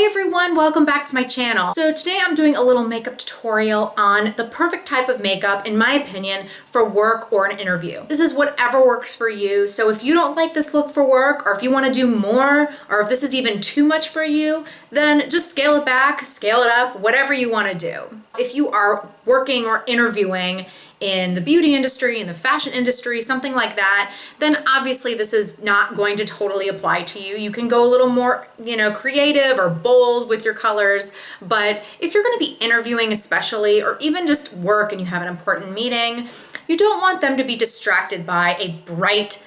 everyone, welcome back to my channel. So today I'm doing a little makeup tutorial on the perfect type of makeup, in my opinion, for work or an interview. This is whatever works for you. So if you don't like this look for work, or if you want to do more, or if this is even too much for you, then just scale it back, scale it up, whatever you want to do. If you are working or interviewing in the beauty industry, in the fashion industry, something like that, then obviously this is not going to totally apply to you. You can go a little more, creative or bold with your colors. But if you're going to be interviewing especially, or even just work and you have an important meeting, you don't want them to be distracted by a bright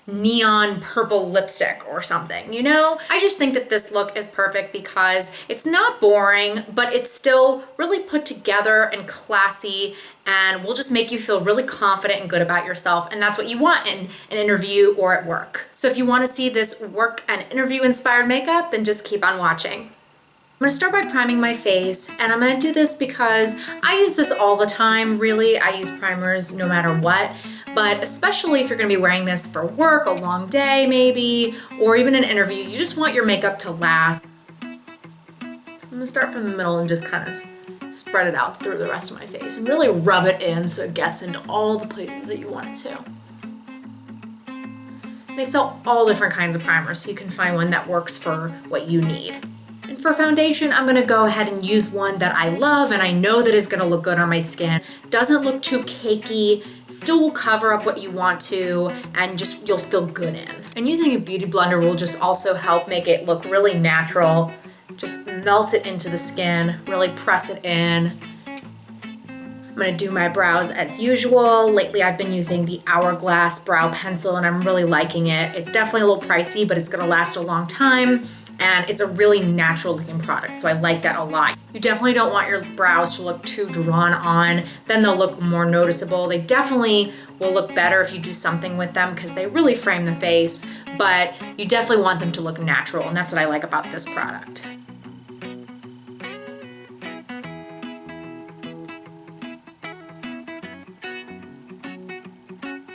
neon purple lipstick or something, I just think that this look is perfect because it's not boring, but it's still really put together and classy and will just make you feel really confident and good about yourself. And that's what you want in an interview or at work. So if you want to see this work and interview inspired makeup, then just keep on watching. I'm gonna start by priming my face, and I'm gonna do this because I use this all the time, really. I use primers no matter what, but especially if you're gonna be wearing this for work, a long day maybe, or even an interview, you just want your makeup to last. I'm gonna start from the middle and just kind of spread it out through the rest of my face and really rub it in so it gets into all the places that you want it to. They sell all different kinds of primers, so you can find one that works for what you need. And for foundation, I'm gonna go ahead and use one that I love and I know that is gonna look good on my skin. Doesn't look too cakey, still will cover up what you want to, and just you'll feel good in. And using a beauty blender will just also help make it look really natural. Just melt it into the skin, really press it in. I'm gonna do my brows as usual. Lately I've been using the Hourglass brow pencil and I'm really liking it. It's definitely a little pricey, but it's gonna last a long time. And it's a really natural looking product, so I like that a lot. You definitely don't want your brows to look too drawn on, then they'll look more noticeable. They definitely will look better if you do something with them because they really frame the face, but you definitely want them to look natural, and that's what I like about this product.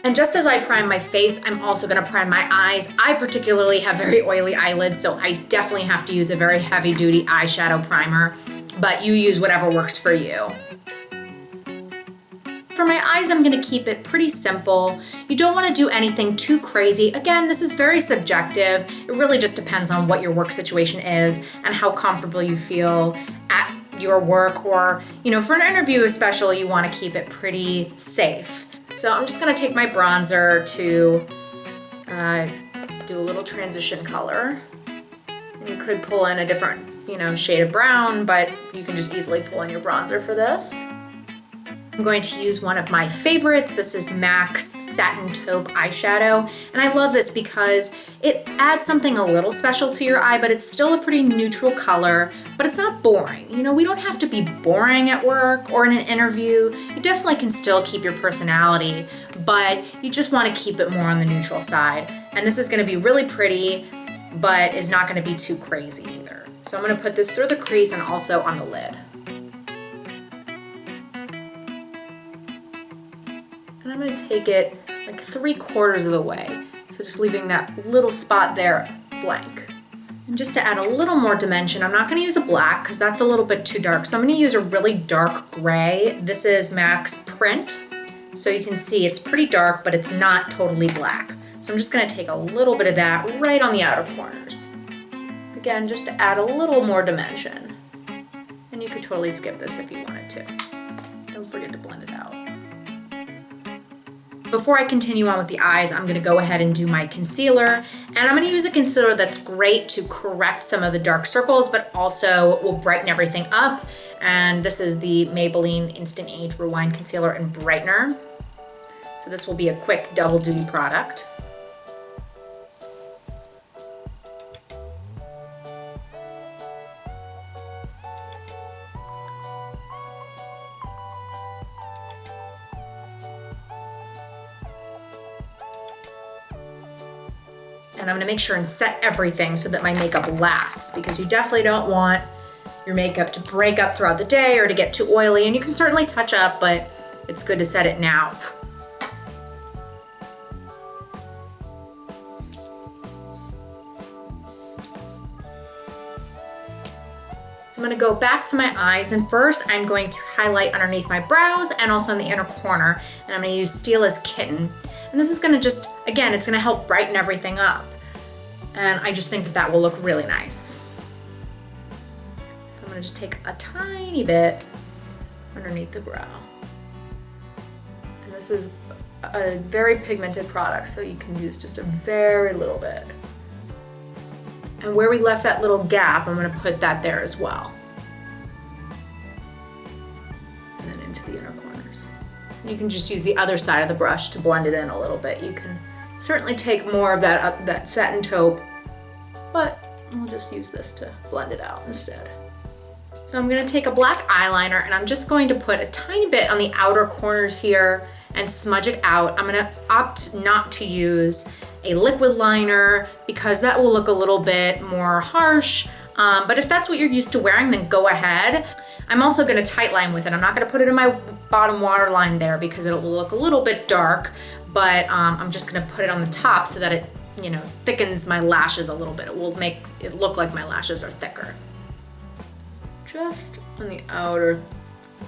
And just as I prime my face, I'm also gonna prime my eyes. I particularly have very oily eyelids, so I definitely have to use a very heavy duty eyeshadow primer, but you use whatever works for you. For my eyes, I'm gonna keep it pretty simple. You don't wanna do anything too crazy. Again, this is very subjective. It really just depends on what your work situation is and how comfortable you feel at your work, or for an interview especially, you wanna keep it pretty safe. So I'm just gonna take my bronzer to do a little transition color. And you could pull in a different, shade of brown, but you can just easily pull in your bronzer for this. I'm going to use one of my favorites. This is MAC's Satin Taupe eyeshadow. And I love this because it adds something a little special to your eye, but it's still a pretty neutral color, but it's not boring. We don't have to be boring at work or in an interview. You definitely can still keep your personality, but you just want to keep it more on the neutral side. And this is going to be really pretty, but is not going to be too crazy either. So I'm going to put this through the crease and also on the lid. And I'm gonna take it like 3/4 of the way. So just leaving that little spot there blank. And just to add a little more dimension, I'm not gonna use a black because that's a little bit too dark. So I'm gonna use a really dark gray. This is MAC's Print. So you can see it's pretty dark, but it's not totally black. So I'm just gonna take a little bit of that right on the outer corners. Again, just to add a little more dimension. And you could totally skip this if you wanted to. Don't forget to blend it out. Before I continue on with the eyes, I'm gonna go ahead and do my concealer. And I'm gonna use a concealer that's great to correct some of the dark circles, but also will brighten everything up. And this is the Maybelline Instant Age Rewind Concealer in Brightener. So this will be a quick double duty product. And I'm gonna make sure and set everything so that my makeup lasts, because you definitely don't want your makeup to break up throughout the day or to get too oily. And you can certainly touch up, but it's good to set it now. So I'm gonna go back to my eyes, and first I'm going to highlight underneath my brows and also in the inner corner, and I'm gonna use Stila's Kitten. And this is gonna just, again, it's gonna help brighten everything up. And I just think that that will look really nice. So I'm gonna just take a tiny bit underneath the brow. And this is a very pigmented product, so you can use just a very little bit. And where we left that little gap, I'm gonna put that there as well. And then into the inner corners. And you can just use the other side of the brush to blend it in a little bit. You can certainly take more of that satin taupe, but we'll just use this to blend it out instead. So I'm gonna take a black eyeliner and I'm just going to put a tiny bit on the outer corners here and smudge it out. I'm gonna opt not to use a liquid liner because that will look a little bit more harsh. But if that's what you're used to wearing, then go ahead. I'm also gonna tight line with it. I'm not gonna put it in my bottom waterline there because it will look a little bit dark, but I'm just gonna put it on the top so that it, you know, thickens my lashes a little bit. It will make it look like my lashes are thicker. Just on the outer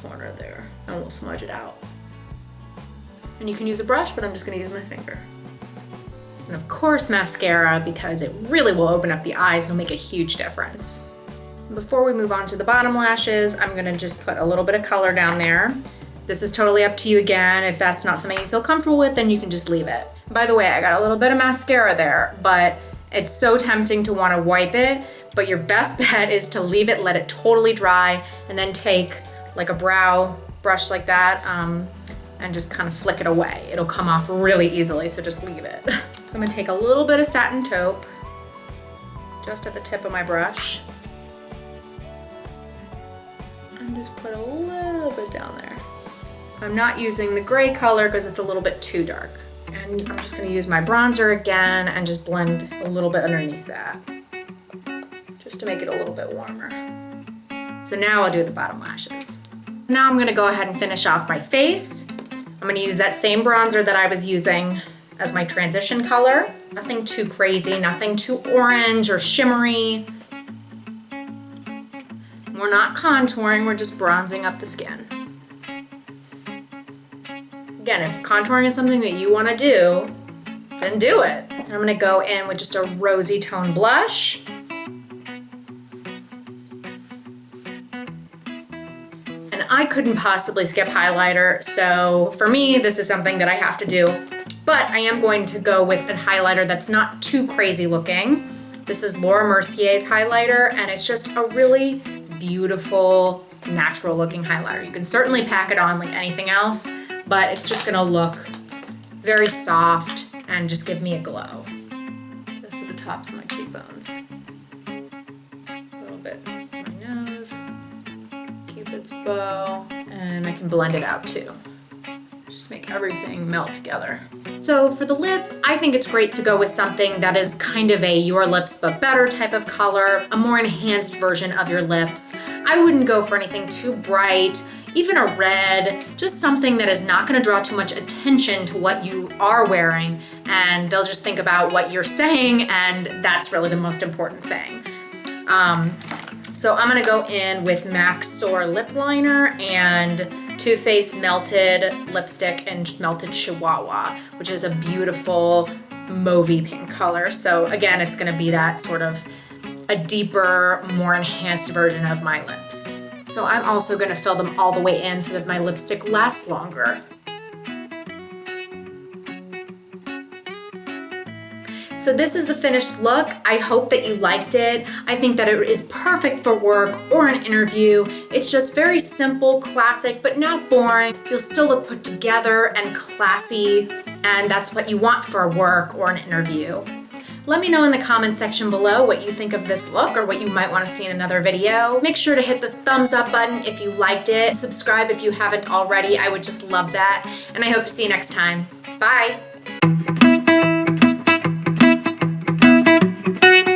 corner there, and we'll smudge it out. And you can use a brush, but I'm just gonna use my finger. And of course mascara, because it really will open up the eyes and make a huge difference. Before we move on to the bottom lashes, I'm gonna just put a little bit of color down there. This is totally up to you again. If that's not something you feel comfortable with, then you can just leave it. By the way, I got a little bit of mascara there, but it's so tempting to wanna wipe it, but your best bet is to leave it, let it totally dry, and then take like a brow brush like that, and just kind of flick it away. It'll come off really easily, so just leave it. So I'm gonna take a little bit of satin taupe, just at the tip of my brush, and just put a little bit down there. I'm not using the gray color because it's a little bit too dark. And I'm just gonna use my bronzer again and just blend a little bit underneath that, just to make it a little bit warmer. So now I'll do the bottom lashes. Now I'm gonna go ahead and finish off my face. I'm gonna use that same bronzer that I was using as my transition color. Nothing too crazy, nothing too orange or shimmery. We're not contouring, we're just bronzing up the skin. Again, if contouring is something that you wanna do, then do it. And I'm gonna go in with just a rosy tone blush. I couldn't possibly skip highlighter, so for me, this is something that I have to do. But I am going to go with a highlighter that's not too crazy looking. This is Laura Mercier's highlighter, and it's just a really beautiful, natural looking highlighter. You can certainly pack it on like anything else, but it's just gonna look very soft and just give me a glow. Just at the tops of my cheekbones. A little bit on my nose. Cupid's bow, and I can blend it out too. Just make everything melt together. So for the lips, I think it's great to go with something that is kind of a your lips but better type of color, a more enhanced version of your lips. I wouldn't go for anything too bright, even a red, just something that is not gonna draw too much attention to what you are wearing, and they'll just think about what you're saying, and that's really the most important thing. So I'm gonna go in with MAC Soar lip liner and Too Faced melted lipstick in melted Chihuahua, which is a beautiful mauvey pink color. So again, it's gonna be that sort of a deeper, more enhanced version of my lips. So I'm also gonna fill them all the way in so that my lipstick lasts longer. So this is the finished look. I hope that you liked it. I think that it is perfect for work or an interview. It's just very simple, classic, but not boring. You'll still look put together and classy, and that's what you want for work or an interview. Let me know in the comment section below what you think of this look or what you might want to see in another video. Make sure to hit the thumbs up button if you liked it. Subscribe if you haven't already. I would just love that. And I hope to see you next time. Bye.